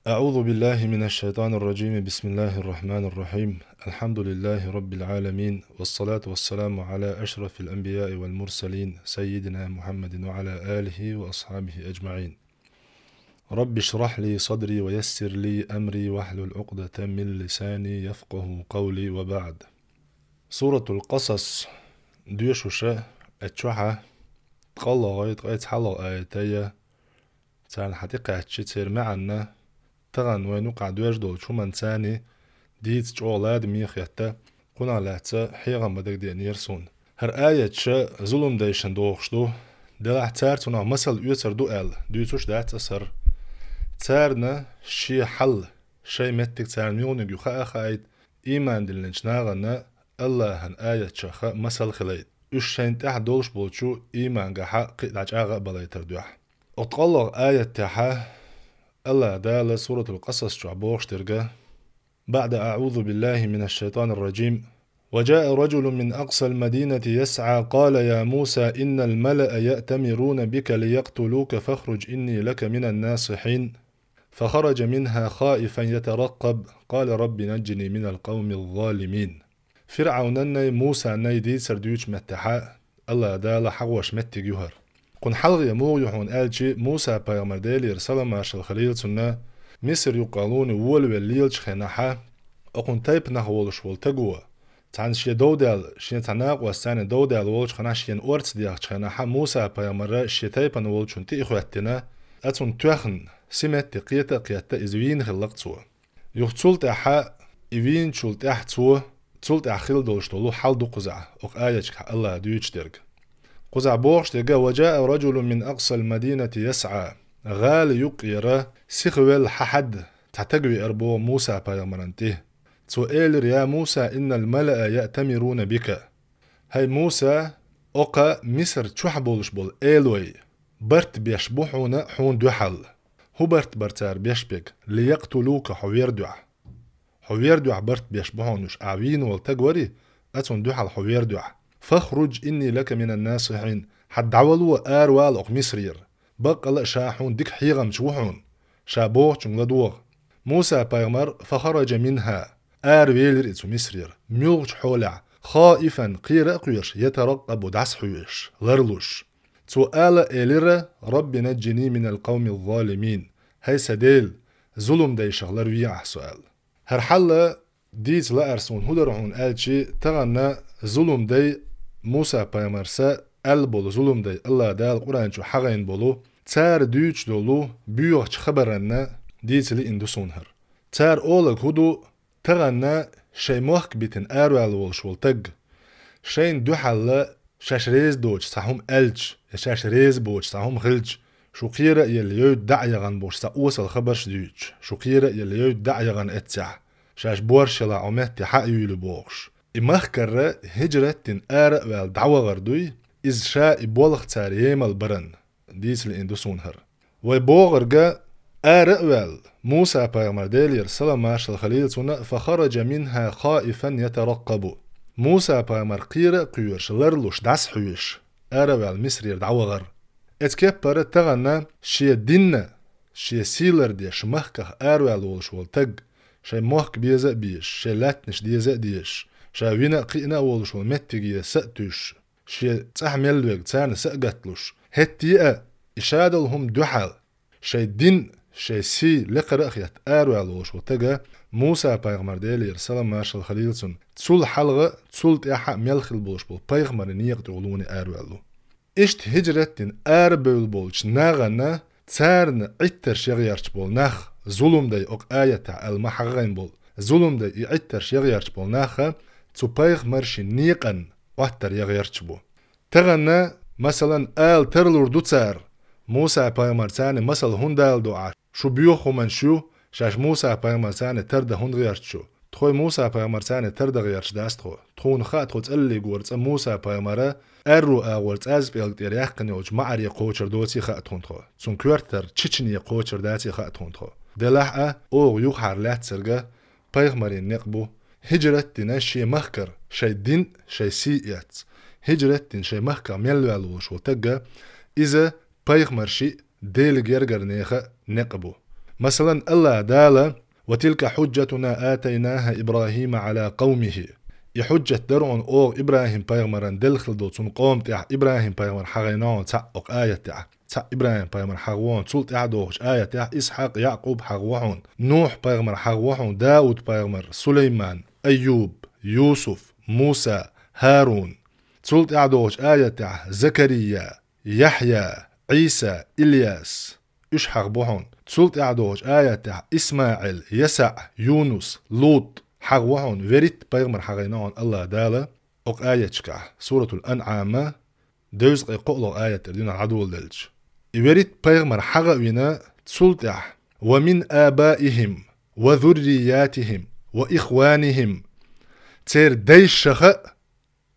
أعوذ بالله من الشيطان الرجيم. بسم الله الرحمن الرحيم. الحمد لله رب العالمين، والصلاة والسلام على أشرف الأنبياء والمرسلين سيدنا محمد وعلى آله وأصحابه أجمعين. رب اشرح لي صدري ويسر لي أمري واحلل عقدة من لساني يفقه قولي، وبعد. سورة القصص ديشوشة اتشوحة تقلغ غايت غايت حلق آياتية تان حتيقة تشتير معنا تغن وينوقع دوش دول شو من ثاني ديت جولاد ميخ يتا قنا لحتا حيغا مدك دي نيرسون هر آية شا ظلم ديشن دوخشتو دلح تارتونا مسل يوتر دو ديتوش دات أسر تارنا شي حل شي متك تار ميونيق يخا أخايد إيمان دلنش ناغنا الله هن آية شا مسل خليد يش شين تح دولش بولشو إيمان غا قيد عجاغا بلايتر دوح أتقلق آية تحا الله دال سورة القصص شعبوخ ترقى بعد أعوذ بالله من الشيطان الرجيم. وجاء رجل من أقصى المدينة يسعى قال يا موسى إن الملأ يأتمرون بك ليقتلوك فاخرج إني لك من الناصحين. فخرج منها خائفا يترقب قال رب نجني من القوم الظالمين. فرعون موسى نيدي سردوش متحا الله دال حغوش متك يهر قن حلغ يموغ يحون آلجي موسى بايغمر ديلي رسالة ماشا الخليل سنة مصر يقالون وول والليلش خيناحا أقن تايب نحولش والتقوى تان شي دودال شي تناق وستاني دودال والش خنا شين أورتس دياخ خيناحا موسى بايغمر شي تايبان والشون تي إخواتنا أتون توخن سمت قيتا إزوين خلقتوا يختولت أحا إوين شولت أحتوا تولت أخيل دولشتولو حال دو قزع أق آياتك الله دويتش درق قزع بوغش تلقى وجاء رجل من أقصى المدينة يسعى غال يقير سيخويل ححد تعتقوي أربو موسى بايغمرانته سؤال يا موسى إن الملأ يأتمرون بك. هاي موسى أقا مصر تشوحبولش بول إيلوي برت بيشبوحونا حون دوحل هو برتار بيشبك ليقتلوك حوير دوح برت بيشبوحونوش أعوين والتقوري أتون دوحل حوير دوح. فاخرج إني لك من الناصحين حد عولوا والق مصرير بقى شاحون ديك حيغم شوحون شابوه لدوغ موسى بايغمر فخرج منها ويلر إتو مصرير ميوغش حولع خائفا قير قيش يترقب دعس حويش لرلوش سؤال إلير رب نجني من القوم الظالمين. هاي سديل ظلم دي شغلر ويع سؤال هر حل ديت لا أرسون هدرهون آلشي تغنى ظلم دي موسى بايمرسا بولو ظلم دي الله دال قرآن شو حغين بولو تار دوش دولو بيوغش خبرنا ديت لي اندوسون هر تار أولك هدو تغنى شي موخك بيتن آروال والشول تق شين دو حل شاش ريز دوش ساهم ألج شاش ريز بوش ساهم خلج شو قيرة يلي يود دعيغان بوش سا أوصل خبرش دوش شو قيرة يلي يود دعيغان اتسع شاش بورشلا عمت حق يولو بوغش إمخكرة هجرة تن آرق والدعوة غردوي إز شاء بولغ تاريم البرن ديس لإندوسون هر ويبوغرقا آرق وال موسى بايغمر ديلي رسالة ماشا الخليل سنة فخرج منها خائفا يترقب موسى بايغمر قيرة قيوش لرلوش دعس حيوش آرق وال مصري دعوة غر اتكبر تغنى شي دينة شي سيلر ديش مخكخ آرق وال والشوال تق شي موخك بيزا بيش شي لاتنش ديزا ديش شاوينا قينا والشو متجي سأتوش شي تحمل ويك تان سأقتلوش هتيئة إشادلهم دوحل شي دين شي سي لقرأ خيات آروال والشو تجا موسى بايغمر ديلي رسالة ماشا الخليلسون تسول حلغة تسول تيحا ملخل بولش بول بايغمر نيق تغلوني آروالو إشت هجرتين آربول بولش ناغنا تارن عتر شغيارش بول ناخ ظلم دي أق آية المحغين بول ظلم دي عتر شغيارش بول ناخ تو بايغمر شي نيقن واتر يغيرش بو تغنى مثلا ترلور دو تار موسى بايغمر تاني مثل هندال دعا شو بيوخو من شو شاش موسى بايغمر تاني ترد هند غيرش شو تخوي موسى بايغمر تاني ترد غيرش داستخو تخون خات خو تقلي قورت موسى بايغمر ارو اولت از بيلت يريحقني وج معري قوچر دوتي خاتون خو سون كورتر تشيچني قوچر داتي خاتون خو دلحا او يوخر لات سرغا بايغمرين نقبو هجرتنا شي مخكر شي دين شي سيئات هجرتنا شي مخكر ميلوالو شو تقا إذا بايغمر شي ديل جرجر نيخا نقبو مثلا الله دالا وتلك حجتنا آتيناها إبراهيم على قومه يحجة درعون أو إبراهيم بيغمران دلخل دوتون قوم تاع إبراهيم بيغمر حغيناون تاق آية تاع إبراهيم بيغمر حغوان تسولت أعدوش آية تاع إسحاق يعقوب حغوحون نوح بيغمر حغوحون داود بيغمر سليمان أيوب يوسف موسى هارون تسولت أعدوش آية تاع زكريا يحيى عيسى إلياس إش حغبوحون تسولت أعدوش آية تاع إسماعيل يسع يونس لوط حغوحون وريت بيغمر حغيناون الله دالا أق آية شكا سورة الأنعام دوز قيقولو آية تردين العدو دلج وريت بيغمر حغوينا تسولت ومن آبائهم وذرياتهم وإخوانهم تير ديش شخاء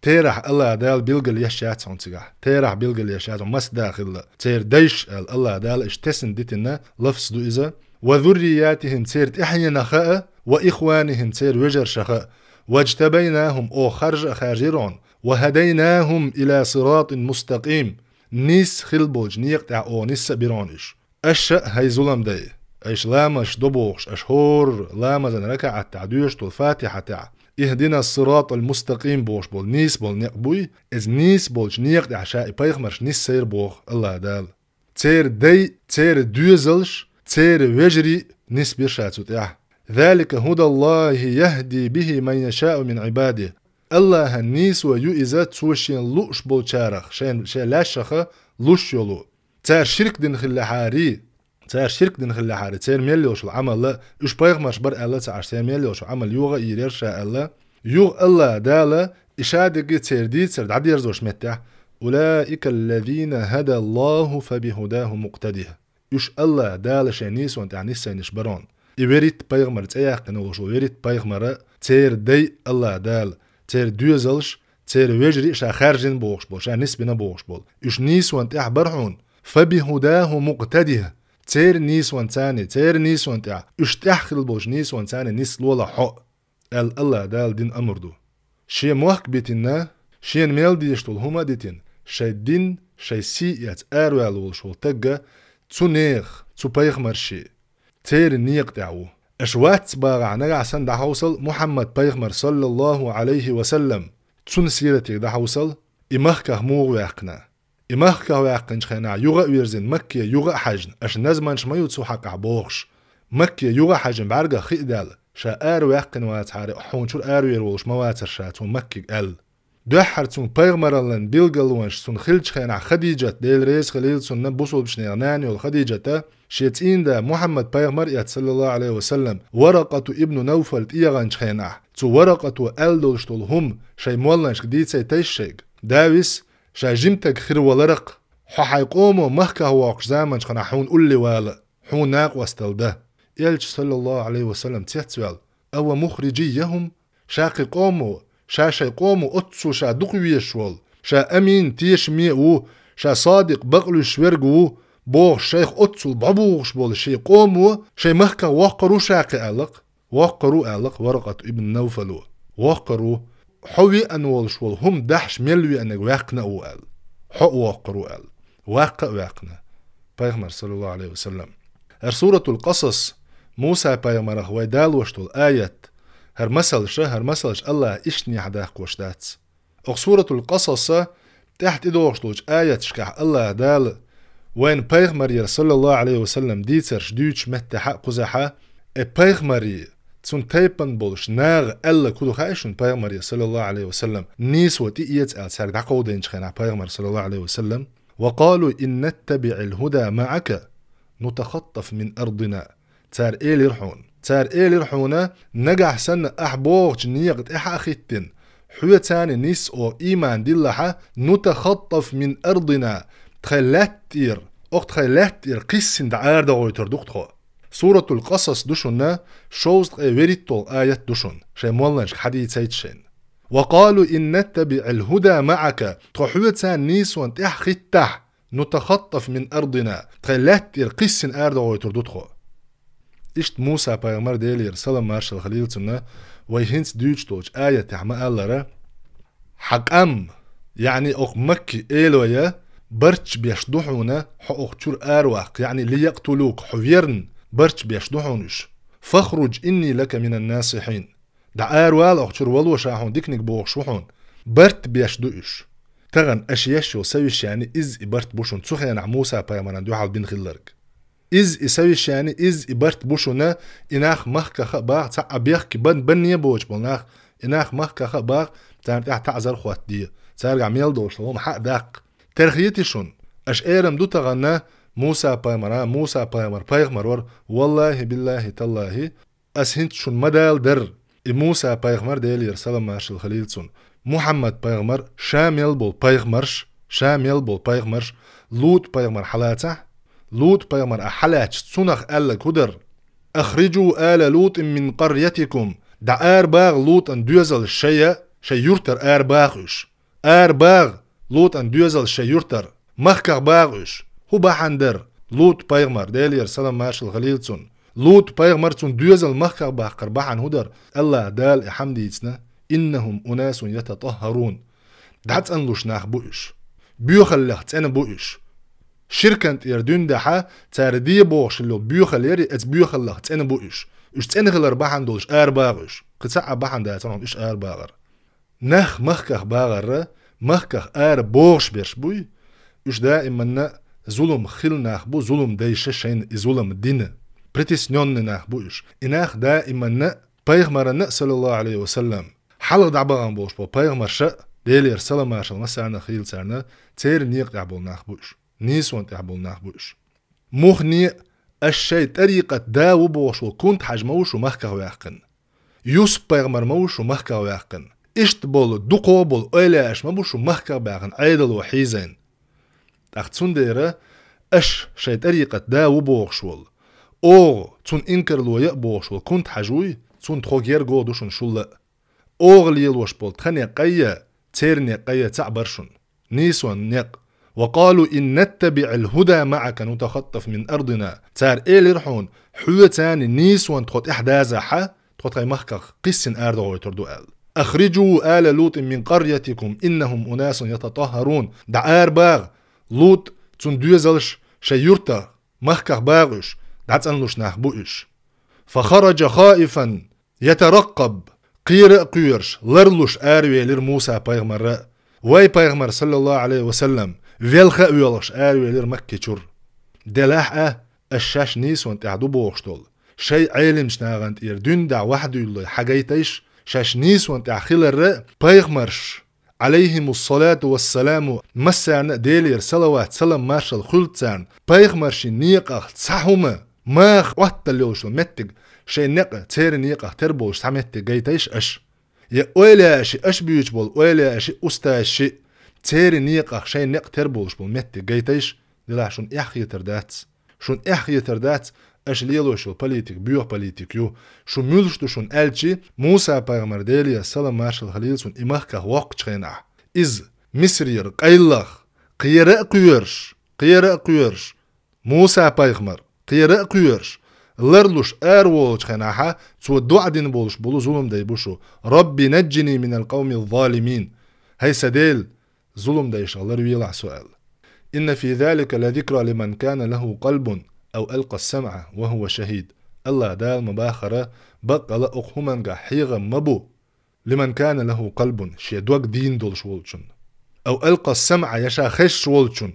تيرح الله دال بيلقل يشات سونتيغا تيرح بيلقل يشات مس داخل تير ديش الله دال اشتسن ديتنا لفظ دو إذا وذرياتهم تير إحينا خاء وإخوانهم تير وجر شخاء واجتبيناهم أو خارجرون وهديناهم إلى صراط مستقيم نيس خلبوج نيقتع أو نيس بيرونش أش هاي ظلم دي ايش لامش دبوش اشهور لامزن ركعة تعدوش طول فاتحة تاع اهدنا الصراط المستقيم بوش بول نيس بول نقبوي از نيس بولش نيق عشاء بيغمرش نيس سير بوخ الله دال تير دي تير دوزلش تير وجري نيس بيرشاتو تاع ذلك هدى الله يهدي به من يشاء من عباده الله النيس ويؤذات سوشين لوش بول شارخ شين لاشخة لوش يولو تير شرك دين خلحاري تار شرك دين خلي حاري تار ميليوش العمل لا اش بايغمرش بر الله تار تار ميليوش عمل يوغا يرير شاء الله يوغ الله دالا اشادق تار دي تار عدي يرزوش متع اولئك الذين هدى الله فبهداه مقتده اش الله دالا شانيس وانت عنيس سينش برون يوريت بايغمر تايق نوش يوريت بايغمر تار دي الله دال تار دوزلش تار وجري شا خارجين بوش بول شا نسبنا بوش بول اش نيس وانت برحون فبهداه مقتده تير نيس وانتاني تير نيس وانتع اشتحخل بوش نيس وانتاني نيس لولا حق الله دال دين أمردو شي موحك بيتنا شي ميل ديشتول هما ديتين شي دين شي سيئت أروال والشول تقا تو نيخ تو بايخ مرشي تير نيق دعو اشوات باغع نقع سن دحوصل محمد بايغمر صلى الله عليه وسلم تون سيرتك دحوصل إمخكه موغ يقنا إمخكه ويقنش خينا يوغا ويرزين مكية يوغا حجن أش نزمانش ما يوتسو حق عبوغش مكية يوغا حجن بعرقه خيدال شا آر ويقن واتحاري أحون شور آر ويرولش مواتر شاتون مكي قل دوحر تون بايغمرالن بيلغلوانش تون خلج خينا خديجة ديل ريس خليل تون نبوصل بشنيغناني والخديجة شيتين دا محمد بايغمر يات صلى الله عليه وسلم ورقة ابن نوفل تيغانش خينا تو ورقة ألدولشتول هم شاي مولنش قديد سي تيشيك داويس شا جمتك خير ولرق حيقوموا مهكا هواقش زامنش خنا حون قولي والا حون ناق واستلده إلش صلى الله عليه وسلم تيحتوال أو مخرجيهم شاقي قوموا شا يقوموا أتسو شا دقويشوال شا أمين تيش ميئو شا صادق بغلو شورقو بوغ شيخ أتسو بابوغش بول شي قوموا شي مهكا وقروا شاقي ألق وقروا ألق ورقة ابن نوفلو وقروا حوي أنوالشوال هم دحش ملوي أنك واقنا وقال حق وقروا قال واقنا بيغمر صلى الله عليه وسلم سورة القصص موسى بيغمر هو دال وشتول آيات هر مسلش الله إشني حداق وشتات سورة القصص تحت إدو وشتولش آيات شكح الله دال وين بيغمر صلى الله عليه وسلم ديترش دوش متحق قزحا بيغمر تون تايبن بولش ناغ ألا كدو خايشون بيغمر صلى الله عليه وسلم نيس وتئيت ألسار دعقو دينش خينا بيغمر صلى الله عليه وسلم وقالوا إن نتبع الهدى معك نتخطف من أرضنا تار إيل يرحون نجح سن أحبوغ نيغت إحا أخيتن حويتان نيس أو إيمان دلها نتخطف من أرضنا تخيلاتير قسن دعار دغويتر دكتخو سورة القصص دوشنا شوزت ويريتول آيات دوشن شي مولنش حديث سيتشين وقالوا إن نتبع الهدى معك تحويتان نيس وانت إحخيتح نتخطف من أرضنا تخيلاتير قسن أردغويتر دكتخو إشت موسى بايغمر ديلير سلام مارشال خليل تنا ويهنس دوشتوش آية تحمى ألرا حقام يعني أخ مكي إيلويا برتش بيشدوحونا حقوق تشور أرواق يعني ليقتلوك حويرن برش بيشدحونش فاخرج إني لك من الناصحين دعار وال أخشر والو شاحون ديكنك بوخشوحون برت بيشدوش تغن أشيشو سويش يعني إز إبرت بوشون تسوخي أنا موسى بايمان دو حال بين خلرك إز إسويش يعني إز إبرت بوشونا إناخ مخك خباغ تاع بيخك بن يبوش بلناخ إناخ مخك خباغ تعزر خوات دي تارجع ميل دوش لهم حق داق ترخيتي شون أش إيرم دو تغنى موسى بايمر بايغمر والله بالله تالله أسهنت شون مدال در موسى بايغمر ديل يرسل مارش الخليل سون محمد بايغمر شامل بول بايغمرش لوط بايغمر حلاته لوط بايغمر أحلاج سنخ ألا كدر أخرجوا آل لوط من قريتكم دعار باغ لوط أن دوزل شي يرتر آر باغ لوط أن دوزل شي يرتر مخكغ باغش هو بحندر لوط بايغمر ديل يرسل مارش الخليل سون لوط بايغمر تون دوزل مخكغ باقر بحن هدر الله دال حمدي يتسنا إنهم أناس يتطهرون دعت أنلوش ناخ بوش بيوخلخ تأنا بوش شركنت يردون دحا تاردية بوش اللو بيوخليري ات بيوخلخ تأنا بوش اش تأنا غلر بحن دولش باغش قطع بحن داترون اش باغر نخ مخكغ باغر مخكغ بوش بيرش بوي اش دائما ظلم خل ناخ بو ظلم دايش شين ظلم دين بريتسنيون ناخ بوش إناخ دائما بايغمر صلى الله عليه وسلم حلق دعبغان بوش بو بايغمر شا ديلير سلام مارشال مسارنا خيل سارنا تير نيق يعبول ناخبوش نيسون يعبول ناخبوش مخني الشي طريقة داو بوش وكنت حجموش ومخكه ويحقن يوسف بايغمر موش ومخكه ويحقن اشت بول دقو بول اويلاش مبوش ومخكه باغن عيدل وحيزين اختسون ديرا اش شي طريقة داو بوشول او تون انكر لو يقبوشول كنت حجوي تون تخوغير قودوشن شولا اوغليل وش بول تخني قيا تيرني قيا تعبرشن نيسوان نيق وقالوا إن نتبع الهدى معك نتخطف من أرضنا تار إيل رحون حوتان نيسوان تخط إحدازا تخط مخكخ قسن أردغو يتردو أخرجوا آل لوط من قريتكم إنهم أناس يتطهرون دعار باغ لوط تون دوزلش شيرتا مخكخ باغش دعت أنلوش ناخبوش فخرج خائفا يترقب قير قيرش لرلوش آروي لر موسى بايغمر واي بايغمر صلى الله عليه وسلم فيلخ أويلش آروي لر مكة شر دلاح الشاش نيسون تعدو بوغشتول شي عيلم شناغنت إير دون دع واحد يلو حاجيتيش شاش نيسون تع خلر بايغمرش عليهم الصلاة والسلام مسعنا ديلير صلوات سلام مارشال خلطان بايغمرش نيقخ تصحوما ماخ وقت اللوشو متق شي نق تير نيقه تربوش سمت جيتيش اش يا اويلا شي اش بيوش بول اويلا شي استا شي تير نيقه شي نق تربوش بول مت جيتيش دلا شون اخي تردات اش ليلوشو بوليتيك بيو بوليتيك يو شو مولشتو شون الجي موسى باغمر ديليا سلام مارشال خليل شون امخكه وقت خينا از مصرير قيلخ قيرا قيرش موسى باغمر قيرا قيرش لرلوش وولش خناحا سو الدعدين بولش بولو ظلم داي بوشو ربي نجني من القوم الظالمين هاي سديل ظلم دايش الله ويلع سؤال إن في ذلك لذكرى لمن كان له قلب أو ألقى السمع وهو شهيد الله دال مباخرة بقى لأقهمن حيغا مبو لمن كان له قلب شي دوك دين دولش ولشن أو ألقى السمع يشا خش ولشن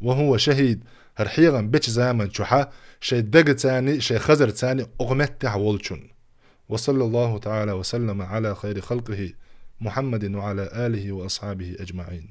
وهو شهيد هرحيغا بيش زامن شحا شي دق تاني شي خزر تاني أغمتح ولشن وصلى الله تعالى وسلم على خير خلقه محمد وعلى آله وأصحابه أجمعين.